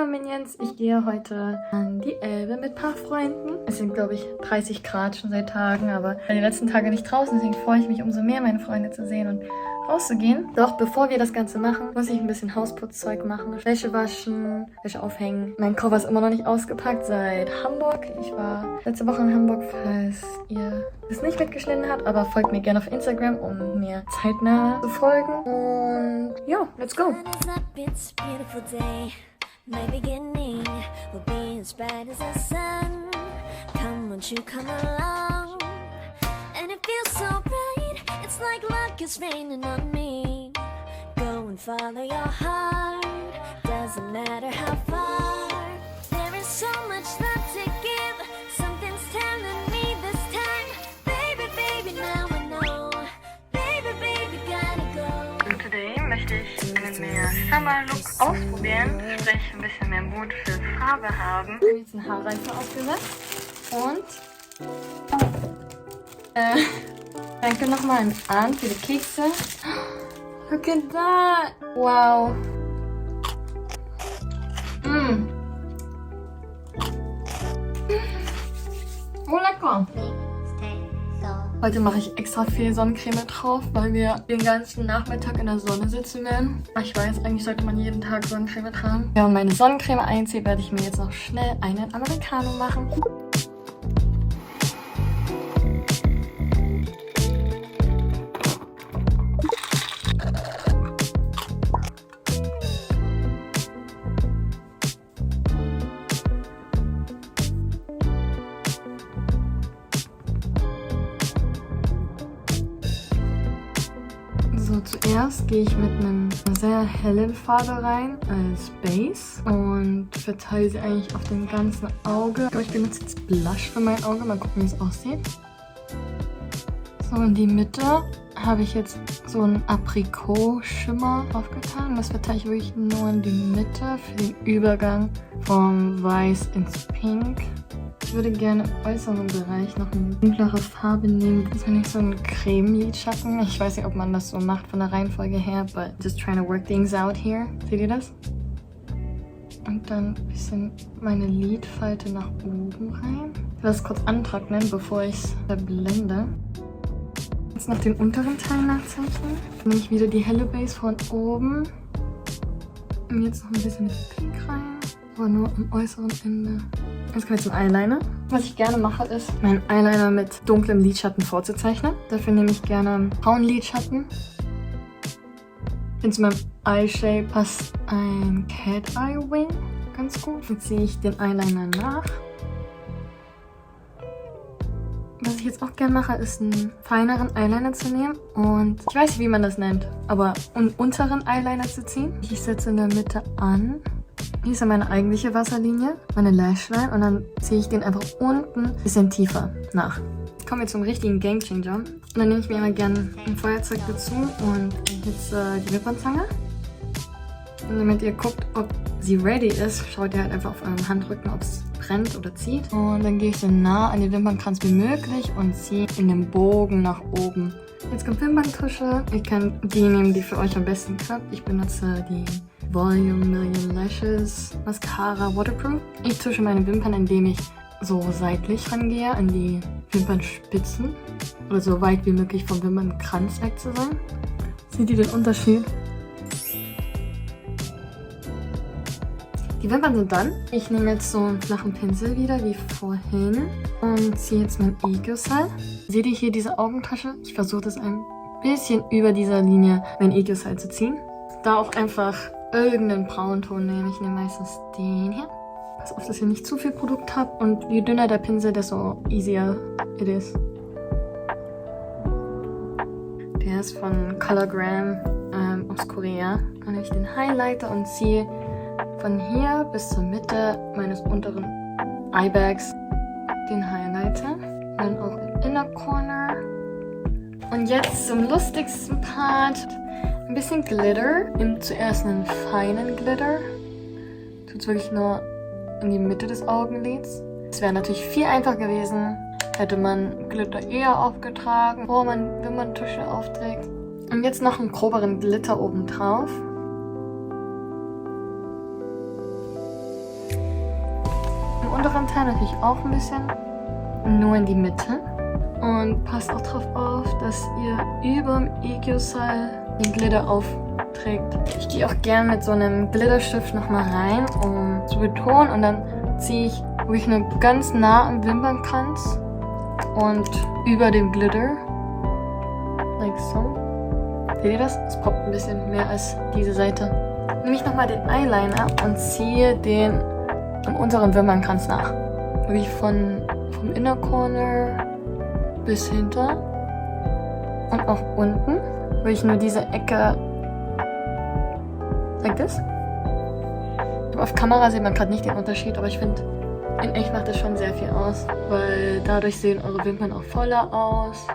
Hallo Minions, ich gehe heute an die Elbe mit ein paar Freunden. Es sind, glaube ich, 30 Grad schon seit Tagen, aber ich war die letzten Tage nicht draußen, deswegen freue ich mich umso mehr, meine Freunde zu sehen und rauszugehen. Doch bevor wir das Ganze machen, muss ich ein bisschen Hausputzeug machen. Wäsche waschen, Wäsche aufhängen. Mein Koffer ist immer noch nicht ausgepackt seit Hamburg. Ich war letzte Woche in Hamburg, falls ihr es nicht mitgeschnitten habt, aber folgt mir gerne auf Instagram, um mir zeitnah zu folgen. Und ja, let's go! It's a beautiful day. My beginning will be as bright as the sun. Come, won't you come along? And it feels so bright. It's like luck is raining on me. Go and follow your heart. Doesn't matter how far. There is so much love to give. Something's telling me this time. Baby, baby, now I know. Baby, baby, gotta go. Und today möchte ich einen mehr Summer-Look ausprobieren, sprich ein bisschen mehr Mut für Farbe haben. Ich habe jetzt einen Haarreifer aufgesetzt und danke nochmal an Arndt für die Kekse. Look at that! Wow! Oh, lecker! Heute mache ich extra viel Sonnencreme drauf, weil wir den ganzen Nachmittag in der Sonne sitzen werden. Ich weiß, eigentlich sollte man jeden Tag Sonnencreme tragen. Wenn man meine Sonnencreme einzieht, werde ich mir jetzt noch schnell einen Americano machen. So, zuerst gehe ich mit einer sehr hellen Farbe rein als Base und verteile sie eigentlich auf dem ganzen Auge. Ich glaube, ich benutze jetzt Blush für mein Auge. Mal gucken, wie es aussieht. So, in die Mitte habe ich jetzt so einen Aprikot-Schimmer aufgetan. Das verteile ich wirklich nur in die Mitte für den Übergang vom Weiß ins Pink. Ich würde gerne im äußeren Bereich noch eine dunklere Farbe nehmen. Das ist nicht so ein Creme-Lidschatten. Ich weiß nicht, ob man das so macht von der Reihenfolge her, but just trying to work things out here. Seht ihr das? Und dann ein bisschen meine Lidfalte nach oben rein. Ich lasse es kurz antrocknen, bevor ich es verblende. Jetzt noch den unteren Teil nachzeichnen. Dann nehme ich wieder die helle Base von oben. Und jetzt noch ein bisschen mit Pink rein. Aber nur am äußeren Ende. Jetzt kommen wir zum Eyeliner. Was ich gerne mache, ist, meinen Eyeliner mit dunklem Lidschatten vorzuzeichnen. Dafür nehme ich gerne braunen Lidschatten. Zu meinem Eyeshape passt ein Cat Eye Wing ganz gut. Jetzt ziehe ich den Eyeliner nach. Was ich jetzt auch gerne mache, ist einen feineren Eyeliner zu nehmen. Und ich weiß nicht, wie man das nennt, aber einen unteren Eyeliner zu ziehen. Ich setze in der Mitte an. Hier ist ja meine eigentliche Wasserlinie, meine Lashline, und dann ziehe ich den einfach unten ein bisschen tiefer nach. Ich komme jetzt zum richtigen Gamechanger. Und dann nehme ich mir immer gerne ein Feuerzeug dazu und jetzt die Wimpernzange. Und damit ihr guckt, ob sie ready ist, schaut ihr halt einfach auf eurem Handrücken, ob es brennt oder zieht. Und dann gehe ich so nah an den Wimpernkranz wie möglich und ziehe in den Bogen nach oben. Jetzt kommt Wimperntusche. Ihr könnt die nehmen, die für euch am besten klappt. Ich benutze die Volume Million Lashes Mascara Waterproof. Ich tusche meine Wimpern, indem ich so seitlich rangehe an die Wimpernspitzen. Oder so weit wie möglich vom Wimpernkranz weg zu sein. Seht ihr den Unterschied? Die Wimpern sind dann. Ich nehme jetzt so einen flachen Pinsel wieder, wie vorhin. Und ziehe jetzt mein Ego-Cell. Seht ihr hier diese Augentasche? Ich versuche das ein bisschen über dieser Linie mein Ego-Cell zu ziehen. Da auch einfach irgendeinen Braunton nehmen. Ich nehme meistens den hier. Pass auf, dass ihr nicht zu viel Produkt habt. Und je dünner der Pinsel, desto easier it is. Der ist von Colorgram aus Korea. Dann nehme ich den Highlighter und ziehe von hier bis zur Mitte meines unteren Eyebags den Highlighter. Dann auch im Inner Corner. Und jetzt zum lustigsten Part. Ein bisschen Glitter. Nehmt zuerst einen feinen Glitter. Tut es wirklich nur in die Mitte des Augenlids. Es wäre natürlich viel einfacher gewesen, hätte man Glitter eher aufgetragen, bevor man Wimperntusche aufträgt. Und jetzt noch einen groberen Glitter oben drauf. unteren Teil natürlich auch ein bisschen. Nur in die Mitte. Und passt auch darauf auf, dass ihr über dem EQ-Style den Glitter aufträgt. Ich gehe auch gerne mit so einem Glitterstift nochmal rein, um zu betonen. Und dann ziehe ich wirklich nur ganz nah am Wimpernkranz und über dem Glitter. Like so. Seht ihr das? Es poppt ein bisschen mehr als diese Seite. Nehme ich nochmal den Eyeliner und ziehe den am unteren Wimpernkranz nach. Wirklich vom Inner Corner bis hinter und auch unten. Wirklich nur diese Ecke. Like this. Auf Kamera sieht man gerade nicht den Unterschied, aber ich finde, in echt macht das schon sehr viel aus, weil dadurch sehen eure Wimpern auch voller aus.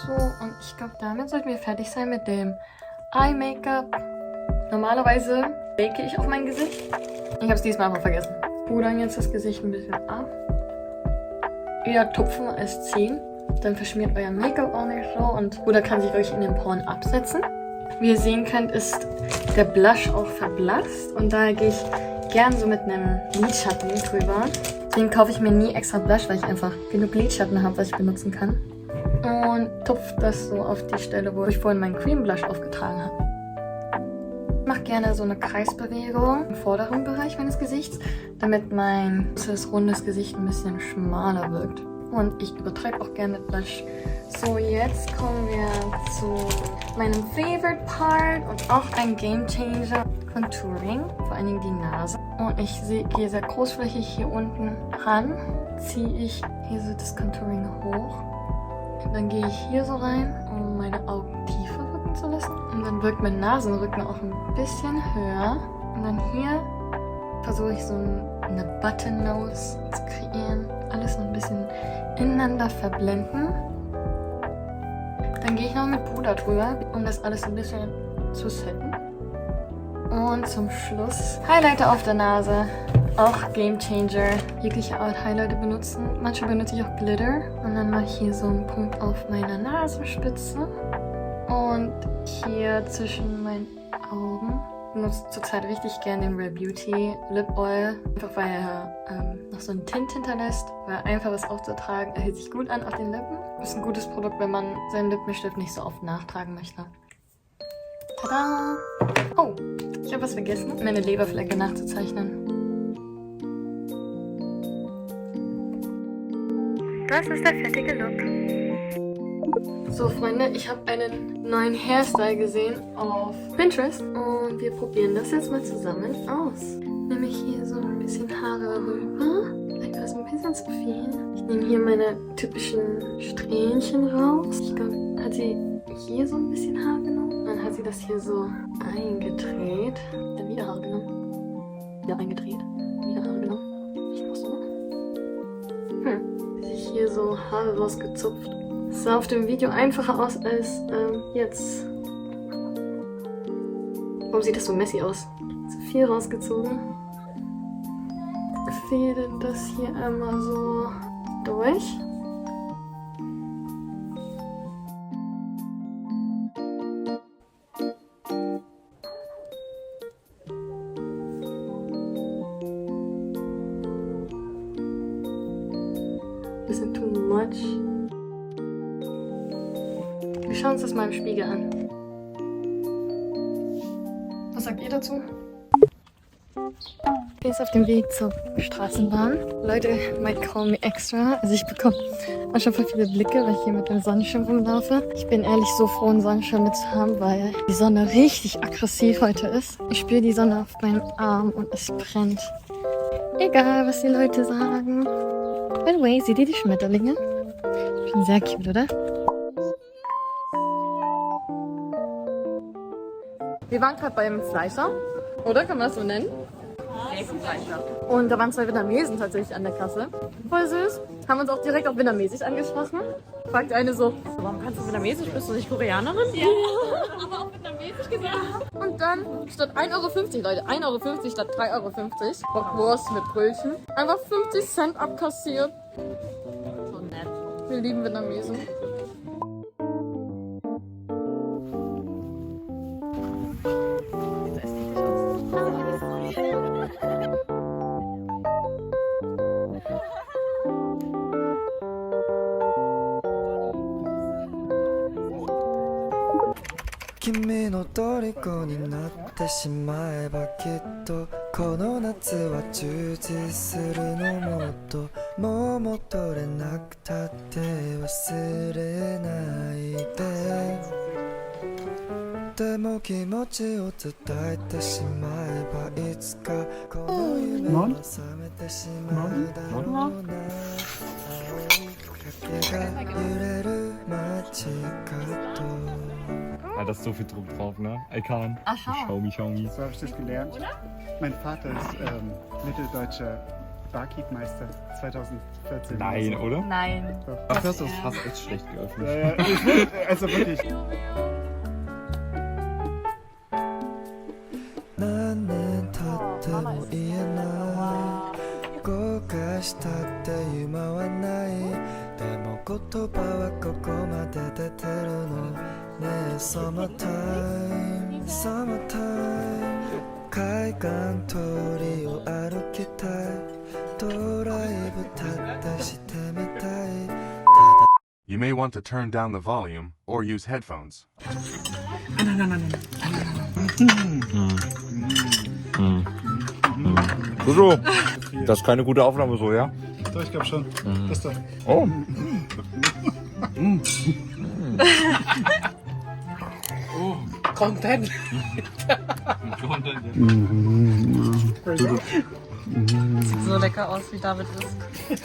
So, und ich glaube, damit sollten wir fertig sein mit dem Eye-Make-up. Normalerweise bake ich auf mein Gesicht. Ich habe es diesmal einfach vergessen. Pudern jetzt das Gesicht ein bisschen ab. Eher tupfen als ziehen. Dann verschmiert euer Make-up auch nicht so und Puder kann sich wirklich in den Poren absetzen. Wie ihr sehen könnt, ist der Blush auch verblasst und daher gehe ich gern so mit einem Lidschatten drüber. Deswegen kaufe ich mir nie extra Blush, weil ich einfach genug Lidschatten habe, was ich benutzen kann. Und tupfe das so auf die Stelle, wo ich vorhin meinen Cream Blush aufgetragen habe. Ich mache gerne so eine Kreisbewegung im vorderen Bereich meines Gesichts, damit mein rundes Gesicht ein bisschen schmaler wirkt. Und ich übertreibe auch gerne mit Blush. So, jetzt kommen wir zu meinem Favorite Part und auch ein Game Changer. Contouring, vor allen Dingen die Nase. Und ich gehe sehr großflächig hier unten ran, ziehe ich hier so das Contouring hoch. Und dann gehe ich hier so rein, um meine Augen tiefer rücken zu lassen. Und dann wirkt mein Nasenrücken auch ein bisschen höher. Und dann hier versuche ich so eine Button Nose zu kreieren. Alles noch ein bisschen ineinander verblenden. Dann gehe ich noch mit Puder drüber, um das alles ein bisschen zu setten. Und zum Schluss Highlighter auf der Nase. Auch Game Changer. Jegliche Art Highlighter benutzen. Manchmal benutze ich auch Glitter. Und dann mache ich hier so einen Punkt auf meiner Nasenspitze. Und hier zwischen meinen Augen. Ich benutze zurzeit richtig gerne den Rare Beauty Lip Oil. Einfach weil er noch so einen Tint hinterlässt. Weil einfach was aufzutragen. Er hält sich gut an auf den Lippen. Ist ein gutes Produkt, wenn man seinen Lippenstift nicht so oft nachtragen möchte. Tada! Oh, ich habe was vergessen, meine Leberflecke nachzuzeichnen. Das ist der fertige Look. So Freunde, ich habe einen neuen Hairstyle gesehen auf Pinterest und wir probieren das jetzt mal zusammen aus. Nehme ich hier so ein bisschen Haare rüber. Vielleicht war das ein bisschen zu viel. Ich nehme hier meine typischen Strähnchen raus. Ich glaube, hat sie hier so ein bisschen Haar genommen. Dann hat sie das hier so eingedreht. Dann wieder Haare genommen. Wieder eingedreht. Wieder Haare genommen. Ich noch so. Sich hier so Haare rausgezupft. Das sah auf dem Video einfacher aus als jetzt. Warum sieht das so messy aus? Zu viel rausgezogen. Fäde das hier einmal so durch. Bisschen too much. Wir schauen uns das mal im Spiegel an. Was sagt ihr dazu? Ich bin jetzt auf dem Weg zur Straßenbahn. Leute might call me extra. Also ich bekomme manchmal voll viele Blicke, weil ich hier mit dem Sonnenschirm rumlaufe. Ich bin ehrlich so froh, einen Sonnenschirm mit zu haben, weil die Sonne richtig aggressiv heute ist. Ich spüre die Sonne auf meinem Arm und es brennt. Egal, was die Leute sagen. By the way, seht ihr die Schmetterlinge? Ich bin sehr cute, oder? Wir waren gerade beim Fleischer, oder? Kann man das so nennen? Und da waren 2 Vietnamesen tatsächlich an der Kasse. Voll süß. Haben uns auch direkt auf Vietnamesisch angesprochen. Fragt eine so, warum kannst du Vietnamesisch? Bist du nicht Koreanerin? Ja, aber auch Vietnamesisch gesagt. Und dann statt 1,50 €, Leute, 1,50 € statt 3,50 €. Bockwurst mit Brötchen. Einfach 50 Cent abkassiert. So nett. Wir lieben Vietnamesen. 虜になってしまえばきっとこの夏は充実するのもっともう戻れなくたって忘れないででも気持ちを伝えてしまえばいつかこの夢は覚めてしまうだろうな青い影が揺れる街角 Ah, da ist so viel Druck drauf, ne? Aykan. Ach, schau. Schau mich. So habe ich das gelernt. Mein Vater ist mitteldeutscher Barkeepmeister 2014. Nein, oder? Nein. Ach, du hast das Fass echt schlecht geöffnet. Also wirklich. 나는 탓대로 이해나 고가시다っていう間はないでも言葉はここまで出てるのねえ Summertime Summertime 海岸通りを歩きたいドライブ立ってしてみたい You may want to turn down the volume or use headphones. So, das ist keine gute Aufnahme so, ja? Doch, ich glaube schon. Das doch. Oh. Content. Sieht so lecker aus, wie David ist.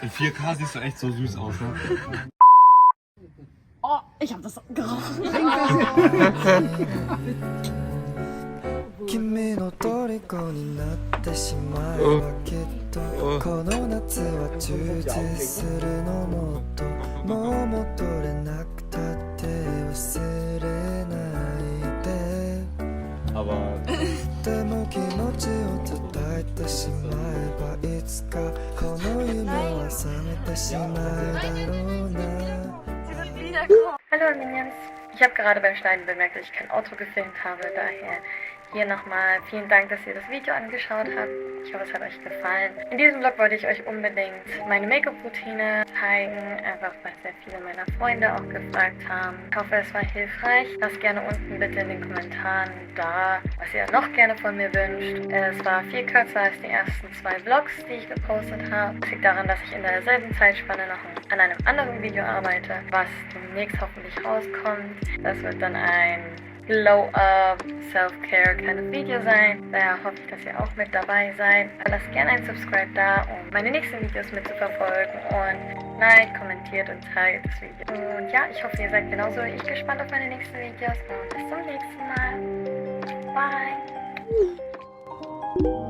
In 4K siehst du echt so süß aus, ne? Oh, ich hab das geraucht. 君の虜になってしまえばきっとこの夏は充実するのもっともう戻れなくたって忘れないで Aber でも気持ちを伝えてしまえばいつかこの夢は覚めてしまうだろうな Hallo Minions, ich habe gerade beim Schneiden bemerkt, dass ich kein Outro gefilmt habe, daher hier nochmal vielen Dank, dass ihr das Video angeschaut habt. Ich hoffe, es hat euch gefallen. In diesem Vlog wollte ich euch unbedingt meine Make-up-Routine zeigen, einfach weil sehr viele meiner Freunde auch gefragt haben. Ich hoffe, es war hilfreich. Lasst gerne unten bitte in den Kommentaren da, was ihr noch gerne von mir wünscht. Es war viel kürzer als die ersten 2 Vlogs, die ich gepostet habe. Das liegt daran, dass ich in derselben Zeitspanne noch an einem anderen Video arbeite, was demnächst hoffentlich rauskommt. Das wird dann ein Glow-Up, Self-Care kind of Video sein. Daher hoffe ich, dass ihr auch mit dabei seid. Lasst gerne ein Subscribe da, um meine nächsten Videos mitzuverfolgen. Und like, kommentiert und teilt das Video. Und ja, ich hoffe, ihr seid genauso wie ich gespannt auf meine nächsten Videos. Und bis zum nächsten Mal. Bye.